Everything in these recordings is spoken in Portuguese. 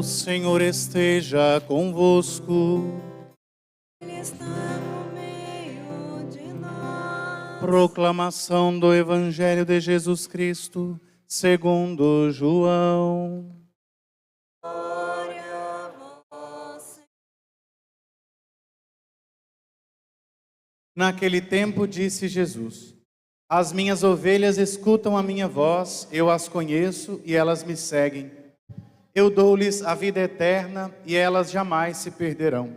Senhor esteja convosco. Ele está no meio de nós. Proclamação do Evangelho de Jesus Cristo, segundo João. Glória a vós, Senhor. Naquele tempo disse Jesus: As minhas ovelhas escutam a minha voz, eu as conheço e elas me seguem. Eu dou-lhes a vida eterna e elas jamais se perderão.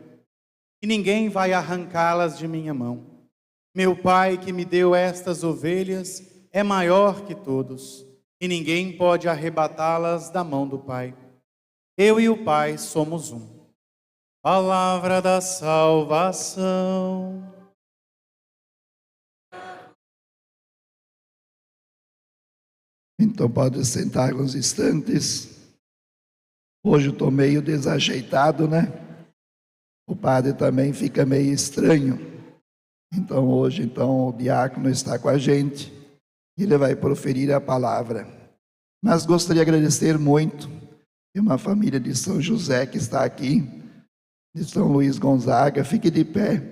E ninguém vai arrancá-las de minha mão. Meu Pai que me deu estas ovelhas é maior que todos, e ninguém pode arrebatá-las da mão do Pai. Eu e o Pai somos um. Palavra da salvação. Então pode sentar alguns instantes. Hoje eu estou meio desajeitado, né? O padre também fica meio estranho. Então hoje o diácono está com a gente e ele vai proferir a palavra. Mas gostaria de agradecer muito a uma família de São José que está aqui, de São Luís Gonzaga. Fique de pé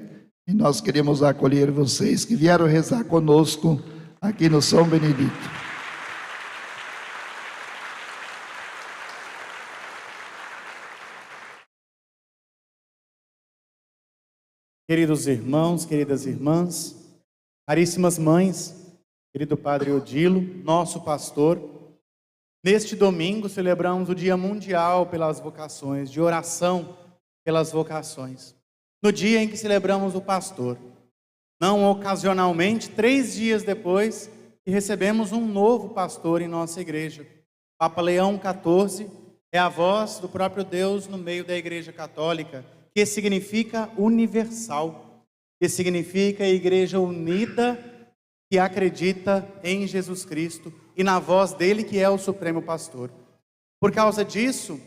e nós queremos acolher vocês que vieram rezar conosco aqui no São Benedito. Queridos irmãos, queridas irmãs, caríssimas mães, querido Padre Odilo, nosso pastor, neste domingo celebramos o Dia Mundial pelas Vocações, de oração pelas vocações. No dia em que celebramos o pastor, não ocasionalmente, 3 dias depois que recebemos um novo pastor em nossa igreja. Papa Leão XIV é a voz do próprio Deus no meio da Igreja Católica, que significa universal, que significa igreja unida, que acredita em Jesus Cristo e na voz dele, que é o Supremo Pastor. Por causa disso,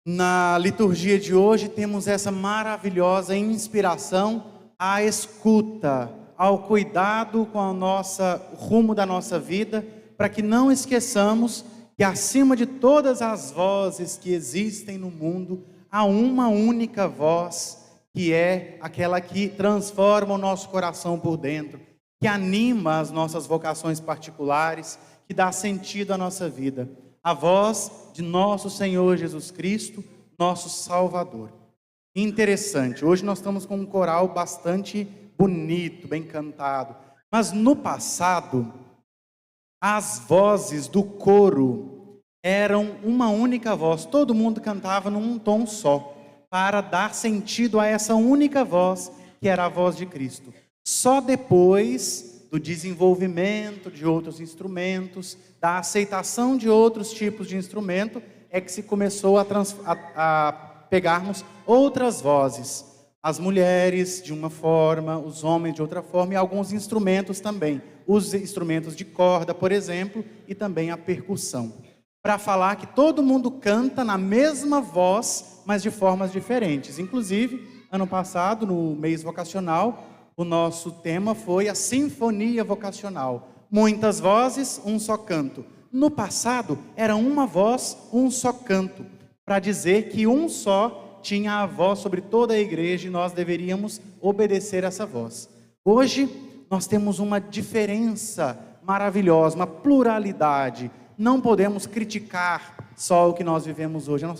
na liturgia de hoje temos essa maravilhosa inspiração à escuta, ao cuidado com o rumo da nossa vida, para que não esqueçamos que acima de todas as vozes que existem no mundo, há uma única voz, que é aquela que transforma o nosso coração por dentro, que anima as nossas vocações particulares, que dá sentido à nossa vida. A voz de nosso Senhor Jesus Cristo, nosso Salvador. Interessante, hoje nós estamos com um coral bastante bonito, bem cantado. Mas no passado, as vozes do coro eram uma única voz, todo mundo cantava num tom só, para dar sentido a essa única voz, que era a voz de Cristo. Só depois do desenvolvimento de outros instrumentos, da aceitação de outros tipos de instrumento, é que se começou a pegarmos outras vozes. As mulheres de uma forma, os homens de outra forma, e alguns instrumentos também. Os instrumentos de corda, por exemplo, e também a percussão. Para falar que todo mundo canta na mesma voz, mas de formas diferentes. Inclusive, ano passado, no mês vocacional, o nosso tema foi a sinfonia vocacional. Muitas vozes, um só canto. No passado, era uma voz, um só canto, para dizer que um só tinha a voz sobre toda a igreja e nós deveríamos obedecer essa voz. Hoje, nós temos uma diferença maravilhosa, uma pluralidade. Não podemos criticar só o que nós vivemos hoje. A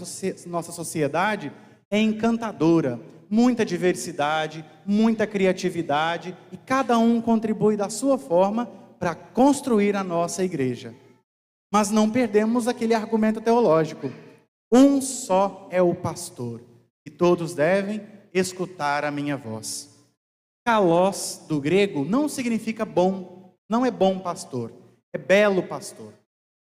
nossa sociedade é encantadora, muita diversidade, muita criatividade, e cada um contribui da sua forma para construir a nossa igreja. Mas não perdemos aquele argumento teológico. Um só é o pastor, e todos devem escutar a minha voz. Kalos, do grego, não significa bom, não é bom pastor, é belo pastor.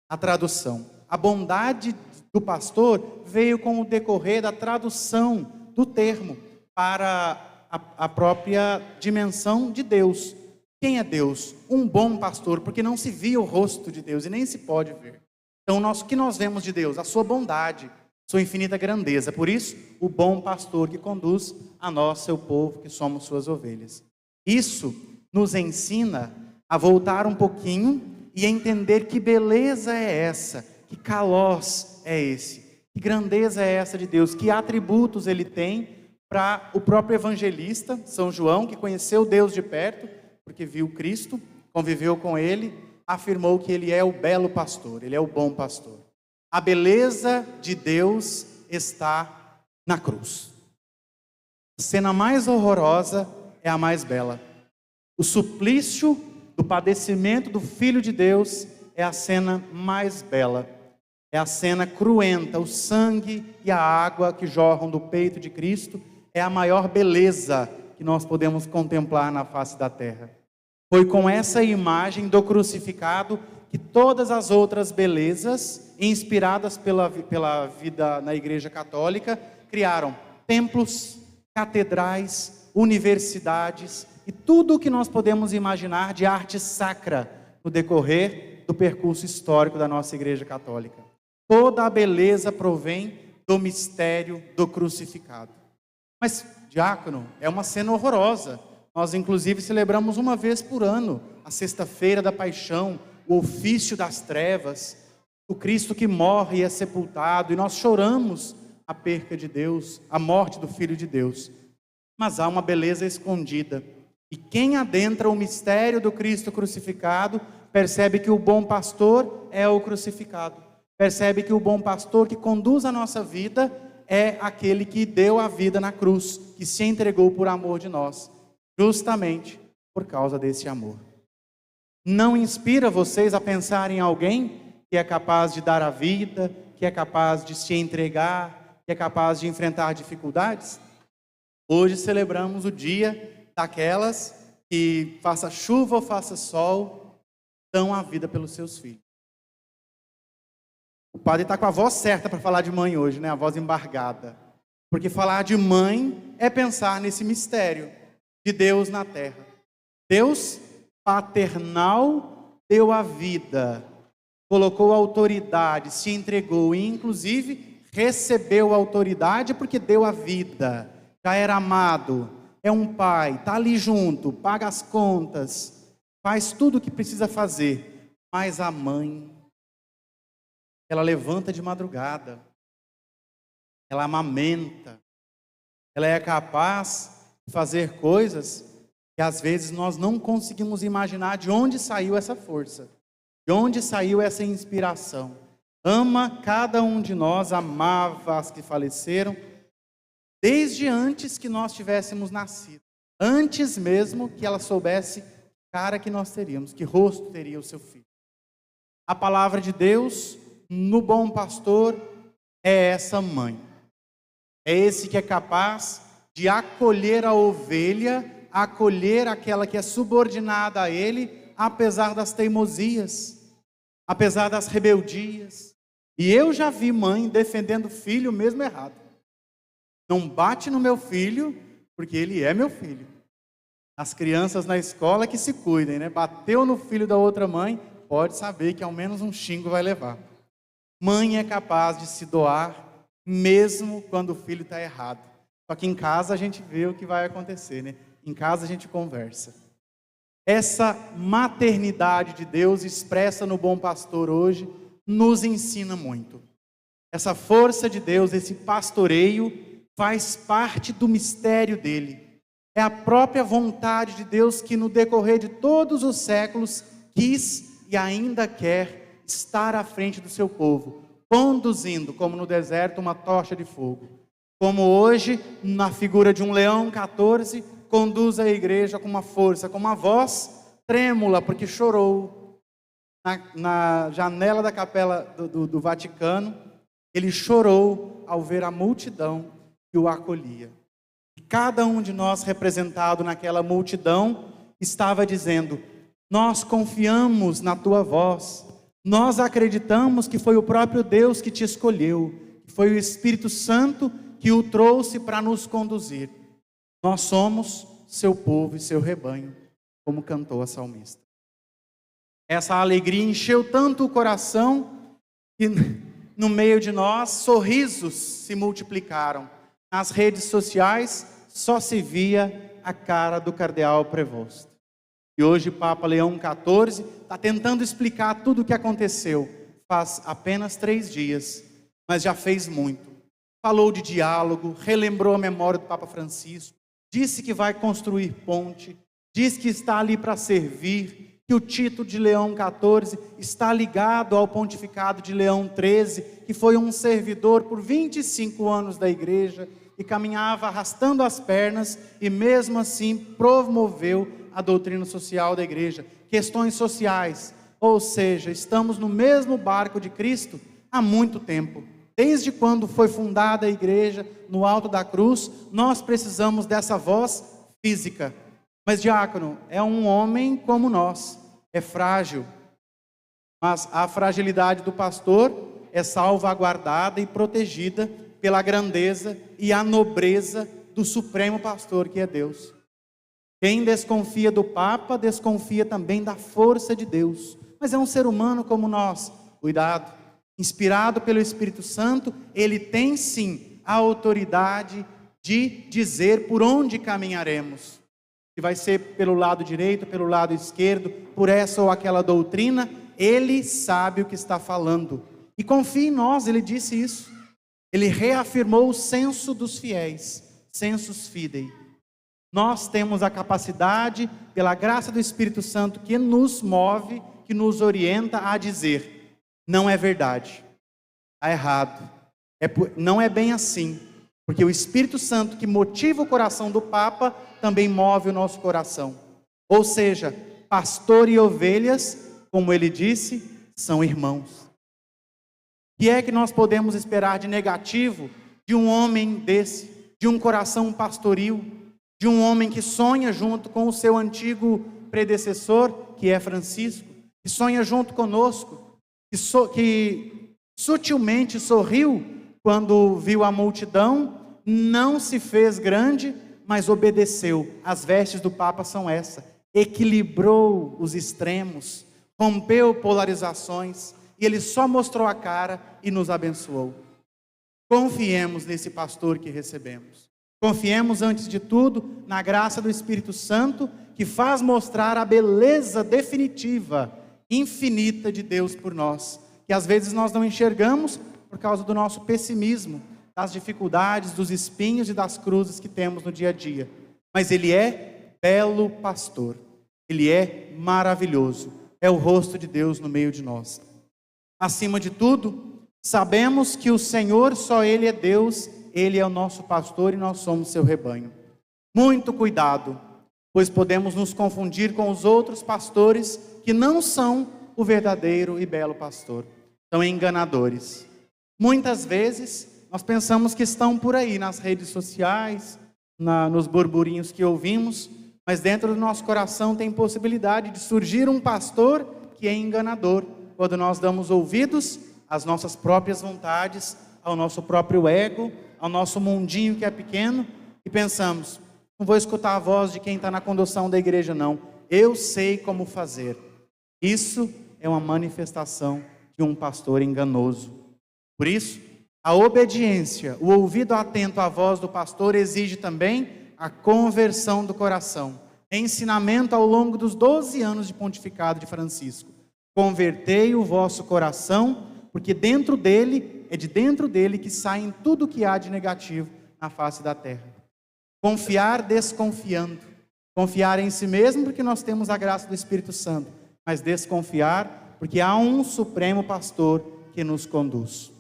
A tradução, a bondade do pastor veio com o decorrer da tradução do termo para a própria dimensão de Deus. Quem é Deus? Um bom pastor, porque não se via o rosto de Deus e nem se pode ver. Então, o que nós vemos de Deus? A sua bondade, sua infinita grandeza. Por isso, o bom pastor que conduz a nós, seu povo, que somos suas ovelhas. Isso nos ensina a voltar um pouquinho e entender que beleza é essa, que kalos é esse, Que grandeza é essa de Deus? Que atributos ele tem para o próprio evangelista, São João, que conheceu Deus de perto, porque viu Cristo, conviveu com ele, afirmou que ele é o belo pastor, ele é o bom pastor. A beleza de Deus está na cruz. A cena mais horrorosa é a mais bela. O suplício do padecimento do Filho de Deus é a cena mais bela. É a cena cruenta, o sangue e a água que jorram do peito de Cristo é a maior beleza que nós podemos contemplar na face da terra. Foi com essa imagem do crucificado que todas as outras belezas, inspiradas pela vida na Igreja Católica, criaram templos, catedrais, universidades e tudo o que nós podemos imaginar de arte sacra no decorrer do percurso histórico da nossa Igreja Católica. Toda a beleza provém do mistério do crucificado. Mas, diácono, é uma cena horrorosa. Nós, inclusive, celebramos uma vez por ano, a Sexta-feira da Paixão, o ofício das trevas, o Cristo que morre e é sepultado, e nós choramos a perca de Deus, a morte do Filho de Deus. Mas há uma beleza escondida. E quem adentra o mistério do Cristo crucificado, percebe que o bom pastor é o crucificado. Percebe que o bom pastor que conduz a nossa vida é aquele que deu a vida na cruz, que se entregou por amor de nós, justamente por causa desse amor. Não inspira vocês a pensar em alguém que é capaz de dar a vida, que é capaz de se entregar, que é capaz de enfrentar dificuldades? Hoje celebramos o dia daquelas que, faça chuva ou faça sol, dão a vida pelos seus filhos. O padre está com a voz certa para falar de mãe hoje, né? A voz embargada. Porque falar de mãe é pensar nesse mistério de Deus na terra. Deus paternal deu a vida, colocou autoridade, se entregou e inclusive recebeu autoridade porque deu a vida. Já era amado, é um pai, está ali junto, paga as contas, faz tudo o que precisa fazer. Mas a mãe, ela levanta de madrugada, ela amamenta, ela é capaz de fazer coisas que às vezes nós não conseguimos imaginar de onde saiu essa força, de onde saiu essa inspiração. Ama cada um de nós, amava as que faleceram, desde antes que nós tivéssemos nascido, antes mesmo que ela soubesse que cara que nós teríamos, que rosto teria o seu filho. A palavra de Deus no bom pastor é essa mãe. É esse que é capaz de acolher a ovelha, acolher aquela que é subordinada a ele, apesar das teimosias, apesar das rebeldias. E eu já vi mãe defendendo o filho mesmo errado. Não bate no meu filho, porque ele é meu filho. As crianças na escola que se cuidem, né? Bateu no filho da outra mãe, pode saber que ao menos um xingo vai levar. Mãe é capaz de se doar, mesmo quando o filho está errado. Só que em casa a gente vê o que vai acontecer, né? Em casa a gente conversa. Essa maternidade de Deus expressa no bom pastor hoje, nos ensina muito. Essa força de Deus, esse pastoreio, faz parte do mistério dele. É a própria vontade de Deus que no decorrer de todos os séculos quis e ainda quer estar à frente do seu povo, conduzindo, como no deserto, uma tocha de fogo. Como hoje, na figura de um Leão 14, conduz a igreja com uma força, com uma voz trêmula, porque chorou. Na janela da capela do Vaticano, ele chorou ao ver a multidão que o acolhia. E cada um de nós, representado naquela multidão, estava dizendo: nós confiamos na tua voz. Nós acreditamos que foi o próprio Deus que te escolheu, que foi o Espírito Santo que o trouxe para nos conduzir. Nós somos seu povo e seu rebanho, como cantou a salmista. Essa alegria encheu tanto o coração que no meio de nós sorrisos se multiplicaram. Nas redes sociais só se via a cara do cardeal Prevost. E hoje Papa Leão XIV está tentando explicar tudo o que aconteceu. Faz apenas 3 dias mas já fez muito. Falou de diálogo, relembrou a memória do Papa Francisco, disse que vai construir ponte, diz que está ali para servir, que o título de Leão XIV está ligado ao pontificado de Leão XIII, que foi um servidor por 25 anos da igreja, e caminhava arrastando as pernas, e mesmo assim promoveu a doutrina social da igreja, questões sociais, ou seja, estamos no mesmo barco de Cristo há muito tempo. Desde quando foi fundada a igreja no alto da cruz, nós precisamos dessa voz física. Mas diácono, é um homem como nós, é frágil, mas a fragilidade do pastor é salvaguardada e protegida pela grandeza e a nobreza do supremo pastor, que é Deus. Quem desconfia do Papa, desconfia também da força de Deus, mas é um ser humano como nós. Cuidado, inspirado pelo Espírito Santo, ele tem sim a autoridade de dizer por onde caminharemos. Se vai ser pelo lado direito, pelo lado esquerdo, por essa ou aquela doutrina, ele sabe o que está falando. E confie em nós, ele disse isso. Ele reafirmou o senso dos fiéis, sensus fidei. Nós temos a capacidade, pela graça do Espírito Santo, que nos move, que nos orienta a dizer: não é verdade, está errado, não é bem assim, porque o Espírito Santo que motiva o coração do Papa, também move o nosso coração. Ou seja, pastor e ovelhas, como ele disse, são irmãos. O que é que nós podemos esperar de negativo de um homem desse, de um coração pastoril, de um homem que sonha junto com o seu antigo predecessor, que é Francisco, que sonha junto conosco, que sutilmente sorriu quando viu a multidão, não se fez grande, mas obedeceu. As vestes do Papa são essa: equilibrou os extremos, rompeu polarizações, e ele só mostrou a cara e nos abençoou. Confiemos nesse pastor que recebemos. Confiemos, antes de tudo, na graça do Espírito Santo, que faz mostrar a beleza definitiva, infinita de Deus por nós, que às vezes nós não enxergamos por causa do nosso pessimismo, das dificuldades, dos espinhos e das cruzes que temos no dia a dia. Mas ele é belo pastor, ele é maravilhoso, é o rosto de Deus no meio de nós. Acima de tudo, sabemos que o Senhor, só Ele é Deus, Ele é o nosso pastor e nós somos seu rebanho. Muito cuidado, pois podemos nos confundir com os outros pastores que não são o verdadeiro e belo pastor. São enganadores. Muitas vezes nós pensamos que estão por aí nas redes sociais, nos burburinhos que ouvimos, mas dentro do nosso coração tem possibilidade de surgir um pastor que é enganador, quando nós damos ouvidos às nossas próprias vontades, ao nosso próprio ego, ao nosso mundinho que é pequeno, e pensamos: não vou escutar a voz de quem está na condução da igreja, não. Eu sei como fazer. Isso é uma manifestação de um pastor enganoso. Por isso, a obediência, o ouvido atento à voz do pastor exige também a conversão do coração. Ensinamento ao longo dos 12 anos de pontificado de Francisco. Convertei o vosso coração, porque dentro dele, é de dentro dele que saem tudo o que há de negativo na face da terra. Confiar desconfiando. Confiar em si mesmo porque nós temos a graça do Espírito Santo, mas desconfiar porque há um supremo pastor que nos conduz.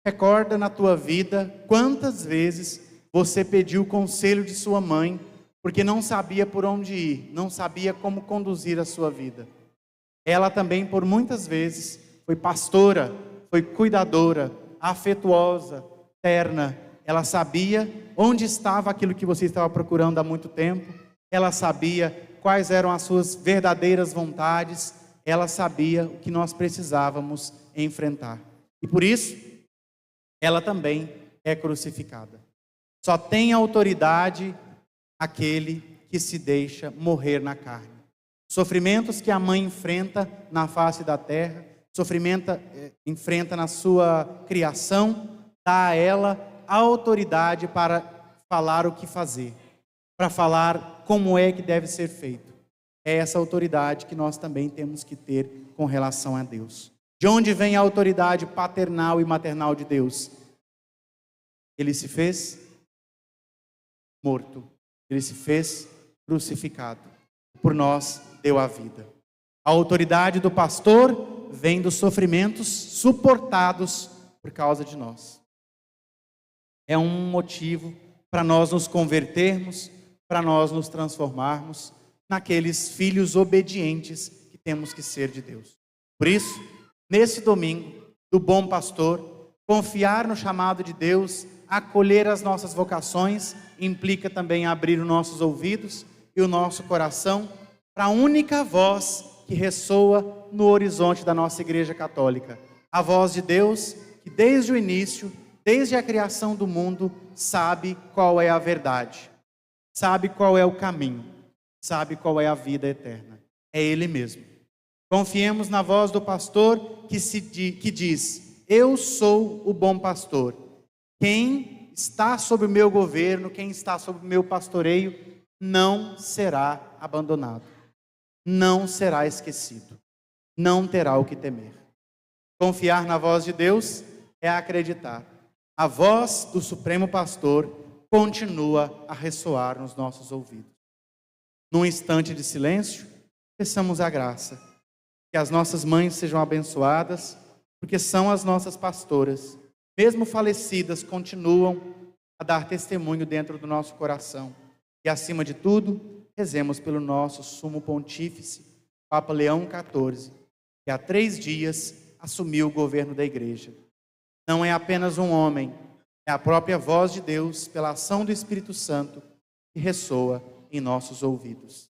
Recorda na tua vida quantas vezes você pediu o conselho de sua mãe porque não sabia por onde ir, não sabia como conduzir a sua vida. Ela também, por muitas vezes, foi pastora, foi cuidadora, afetuosa, terna. Ela sabia onde estava aquilo que você estava procurando há muito tempo. Ela sabia quais eram as suas verdadeiras vontades. Ela sabia o que nós precisávamos enfrentar. E por isso, ela também é crucificada. Só tem autoridade aquele que se deixa morrer na carne. Sofrimentos que a mãe enfrenta na face da terra, enfrenta na sua criação, dá a ela a autoridade para falar o que fazer, para falar como é que deve ser feito. É essa autoridade que nós também temos que ter com relação a Deus. De onde vem a autoridade paternal e maternal de Deus? Ele se fez morto. Ele se fez crucificado. Por nós deu a vida. A autoridade do pastor vem dos sofrimentos suportados por causa de nós. É um motivo para nós nos convertermos, para nós nos transformarmos naqueles filhos obedientes que temos que ser de Deus. Por isso, nesse domingo do Bom Pastor, confiar no chamado de Deus, acolher as nossas vocações, implica também abrir os nossos ouvidos e o nosso coração para a única voz que ressoa no horizonte da nossa Igreja Católica. A voz de Deus que desde o início, desde a criação do mundo, sabe qual é a verdade, sabe qual é o caminho, sabe qual é a vida eterna. É Ele mesmo. Confiemos na voz do pastor que diz: eu sou o bom pastor. Quem está sob o meu governo, quem está sob o meu pastoreio, não será abandonado, não será esquecido, não terá o que temer. Confiar na voz de Deus é acreditar. A voz do Supremo Pastor continua a ressoar nos nossos ouvidos. Num instante de silêncio, peçamos a graça. Que as nossas mães sejam abençoadas, porque são as nossas pastoras. Mesmo falecidas, continuam a dar testemunho dentro do nosso coração. E acima de tudo, rezemos pelo nosso sumo pontífice, Papa Leão XIV, que há 3 dias assumiu o governo da Igreja. Não é apenas um homem, é a própria voz de Deus, pela ação do Espírito Santo, que ressoa em nossos ouvidos.